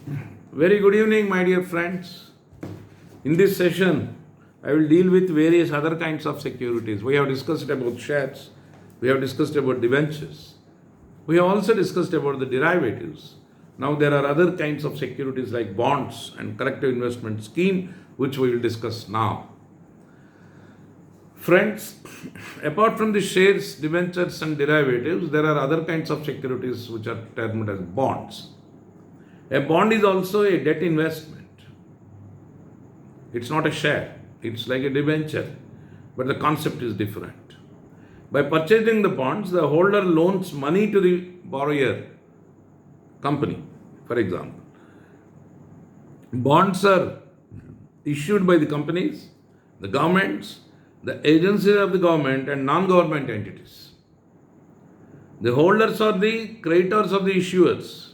Very good evening, my dear friends. In this session, I will deal with various other kinds of securities. We have discussed about shares, we have discussed about debentures, we have also discussed about the derivatives. Now there are other kinds of securities like bonds and collective investment scheme, which we will discuss now. Friends, apart from the shares, debentures, and derivatives, there are other kinds of securities which are termed as bonds. A bond is also a debt investment. It's not a share, it's like a debenture, but the concept is different. By purchasing the bonds, the holder loans money to the borrower company, for example. Bonds are issued by the companies, the governments, the agencies of the government, and non-government entities. The holders are the creditors of the issuers.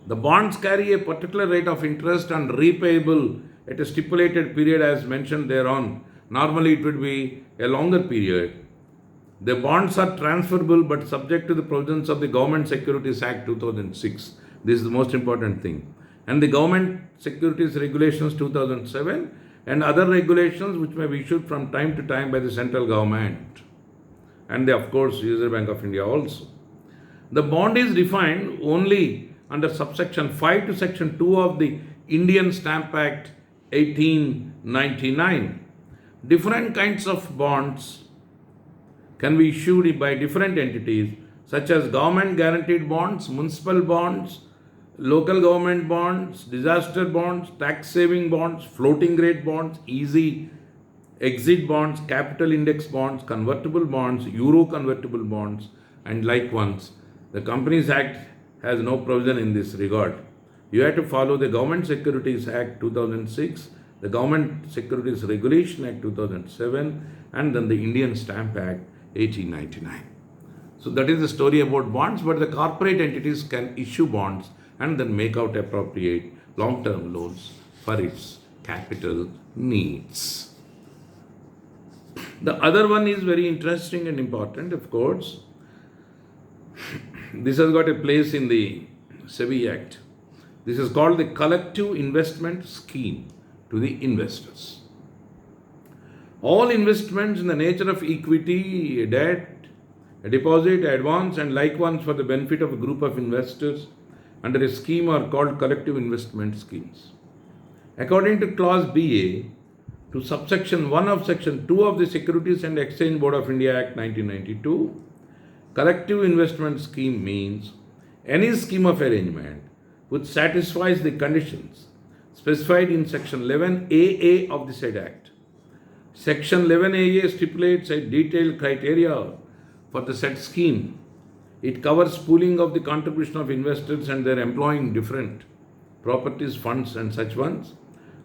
The bonds carry a particular rate of interest and repayable at a stipulated period as mentioned thereon. Normally it would be a longer period. The bonds are transferable but subject to the provisions of the Government Securities Act 2006. This is the most important thing. And the Government Securities Regulations 2007 and other regulations which may be issued from time to time by the central government. And of course Reserve Bank of India also. The bond is defined only under subsection 5 to section 2 of the Indian Stamp Act 1899. Different kinds of bonds can be issued by different entities such as government guaranteed bonds, municipal bonds, local government bonds, disaster bonds, tax saving bonds, floating rate bonds, easy exit bonds, capital index bonds, convertible bonds, euro convertible bonds, and like ones. The Companies Act has no provision in this regard. You have to follow the Government Securities Act 2006, the Government Securities Regulation Act 2007, and then the Indian Stamp Act 1899. So that is the story about bonds, but the corporate entities can issue bonds and then make out appropriate long-term loans for its capital needs. The other one is very interesting and important, of course. This has got a place in the SEBI Act. This is called the Collective Investment Scheme to the investors. All investments in the nature of equity, a debt, a deposit, advance, and like ones for the benefit of a group of investors under a scheme are called collective investment schemes. According to Clause BA to subsection 1 of section 2 of the Securities and Exchange Board of India Act 1992, collective investment scheme means any scheme of arrangement which satisfies the conditions specified in section 11AA of the said Act. Section 11AA stipulates a detailed criteria for the said scheme. It covers pooling of the contribution of investors and their employing different properties, funds, and such ones.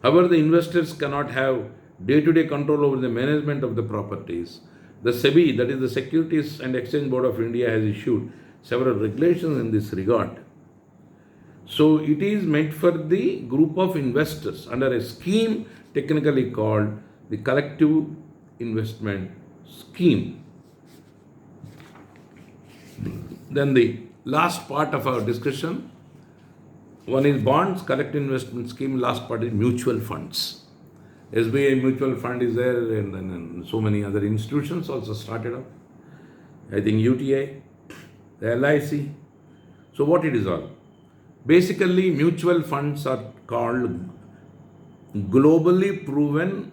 However, the investors cannot have day-to-day control over the management of the properties. The SEBI, that is the Securities and Exchange Board of India, has issued several regulations in this regard. So it is meant for the group of investors under a scheme technically called the collective investment scheme. Then the last part of our discussion, one is bonds, collective investment scheme, last part is mutual funds. SBI mutual fund is there, and then so many other institutions also started up. I think UTI, the LIC. So what it is all? Basically, mutual funds are called globally proven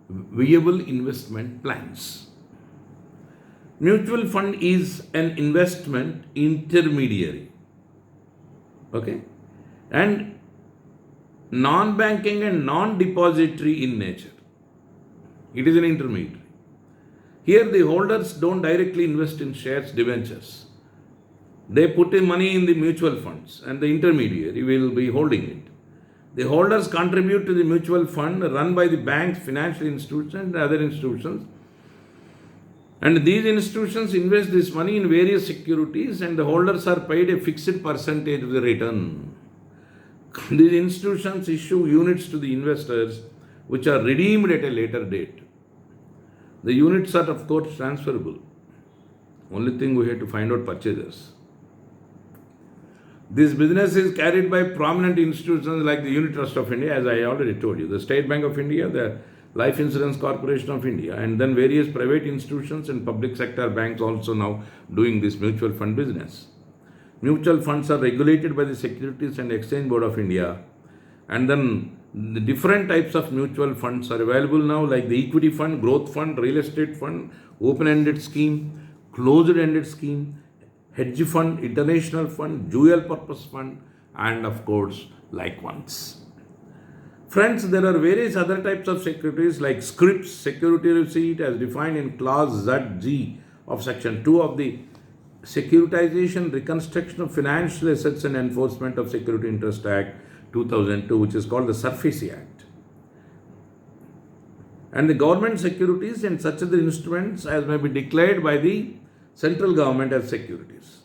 viable investment plans. Mutual fund is an investment intermediary. Okay? And non-banking and non-depository in nature. It is an intermediary. Here the holders don't directly invest in shares, debentures. They put in money in the mutual funds and the intermediary will be holding it. The holders contribute to the mutual fund run by the banks, financial institutions, and other institutions. And these institutions invest this money in various securities and the holders are paid a fixed percentage of the return. These institutions issue units to the investors which are redeemed at a later date. The units are of course transferable. Only thing we have to find out purchasers. This business is carried by prominent institutions like the Unit Trust of India, as I already told you, the State Bank of India, the Life Insurance Corporation of India, and then various private institutions and public sector banks also now doing this mutual fund business. Mutual funds are regulated by the Securities and Exchange Board of India, and then the different types of mutual funds are available now, like the equity fund, growth fund, real estate fund, open-ended scheme, closed-ended scheme, hedge fund, international fund, dual purpose fund, and of course, like ones. Friends, there are various other types of securities like scrips, security receipt as defined in clause ZG of section 2 of the Securitization, Reconstruction of Financial Assets and Enforcement of Security Interest Act 2002, which is called the SURFACE Act. And the government securities and such other instruments as may be declared by the central government as securities.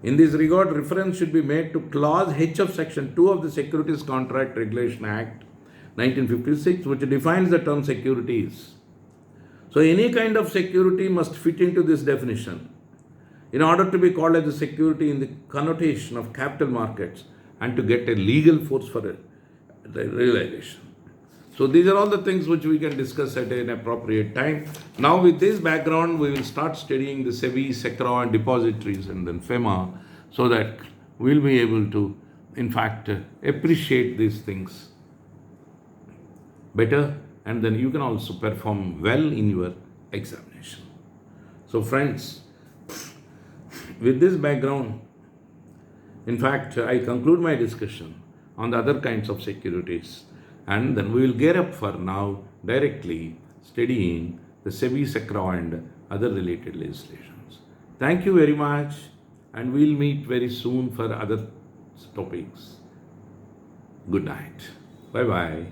In this regard, reference should be made to clause H of section 2 of the Securities Contract Regulation Act 1956, which defines the term securities. So any kind of security must fit into this definition in order to be called as a security in the connotation of capital markets and to get a legal force for the realization. So these are all the things which we can discuss at an appropriate time. Now with this background, we will start studying the SEBI, SECRA and depositories and then FEMA, so that we'll be able to, in fact, appreciate these things better, and then you can also perform well in your examination. So friends, with this background, in fact, I conclude my discussion on the other kinds of securities, and then we will gear up for now directly studying the SEBI, SECRA and other related legislations. Thank you very much, and we'll meet very soon for other topics. Good night. Bye-bye.